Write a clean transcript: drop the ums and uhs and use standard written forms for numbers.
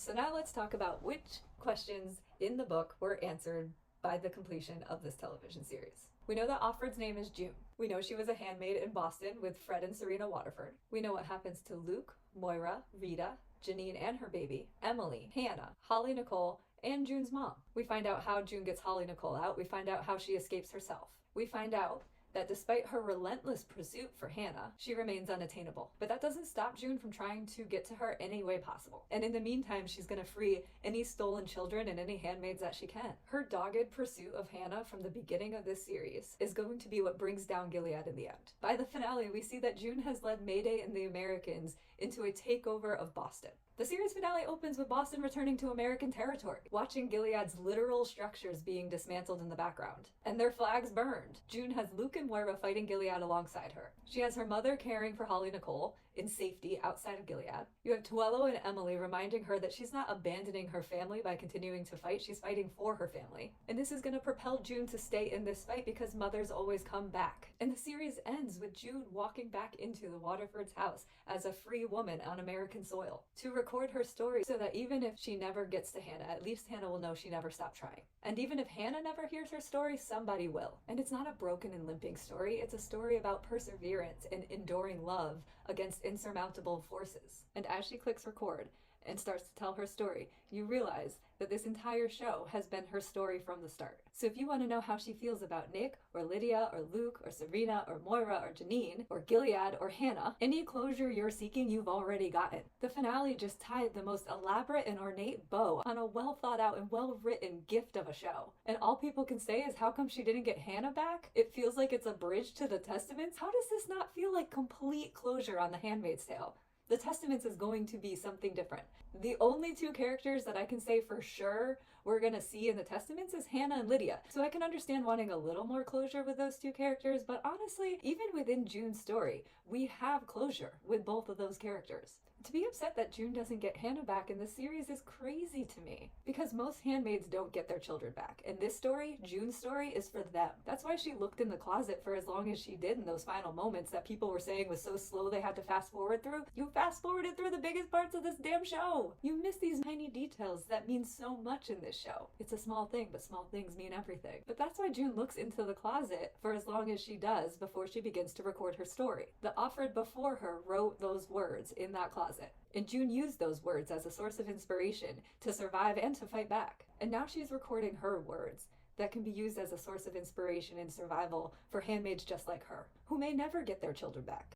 So now let's talk about which questions in the book were answered by the completion of this television series. We know that Offred's name is June. We know she was a handmaid in Boston with Fred and Serena Waterford. We know what happens to Luke, Moira, Rita, Janine and her baby, Emily, Hannah, Holly Nicole, and June's mom. We find out how June gets Holly Nicole out. We find out how she escapes herself. We find out that despite her relentless pursuit for Hannah, she remains unattainable. But that doesn't stop June from trying to get to her any way possible. And in the meantime, she's going to free any stolen children and any handmaids that she can. Her dogged pursuit of Hannah from the beginning of this series is going to be what brings down Gilead in the end. By the finale, we see that June has led Mayday and the Americans into a takeover of Boston. The series finale opens with Boston returning to American territory, watching Gilead's literal structures being dismantled in the background, and their flags burned. June has Luke and Moira fighting Gilead alongside her. She has her mother caring for Holly Nicole in safety outside of Gilead. You have Tuello and Emily reminding her that she's not abandoning her family by continuing to fight, she's fighting for her family. And this is going to propel June to stay in this fight because mothers always come back. And the series ends with June walking back into the Waterford's house as a free woman on American soil to record her story so that even if she never gets to Hannah, at least Hannah will know she never stopped trying. And even if Hannah never hears her story, somebody will. And it's not a broken and limping story, it's a story about perseverance and enduring love against insurmountable forces. And as she clicks record and starts to tell her story, you realize that this entire show has been her story from the start. So if you want to know how she feels about Nick, or Lydia, or Luke, or Serena, or Moira, or Janine, or Gilead, or Hannah, any closure you're seeking, you've already gotten. The finale just tied the most elaborate and ornate bow on a well thought out and well written gift of a show. And all people can say is, how come she didn't get Hannah back? It feels like it's a bridge to the Testaments. How does this not feel like complete closure on the Handmaid's Tale? The Testaments is going to be something different. The only two characters that I can say for sure we're gonna see in the Testaments is Hannah and Lydia. So I can understand wanting a little more closure with those two characters, but honestly, even within June's story, we have closure with both of those characters. To be upset that June doesn't get Hannah back in this series is crazy to me, because most handmaids don't get their children back. And this story, June's story, is for them. That's why she looked in the closet for as long as she did in those final moments that people were saying was so slow they had to fast forward through. You fast forwarded through the biggest parts of this damn show. You miss these tiny details that mean so much in this show. It's a small thing, but small things mean everything. But that's why June looks into the closet for as long as she does before she begins to record her story. The Offred before her wrote those words in that closet. And June used those words as a source of inspiration to survive and to fight back. And now she's recording her words that can be used as a source of inspiration and survival for handmaids just like her, who may never get their children back.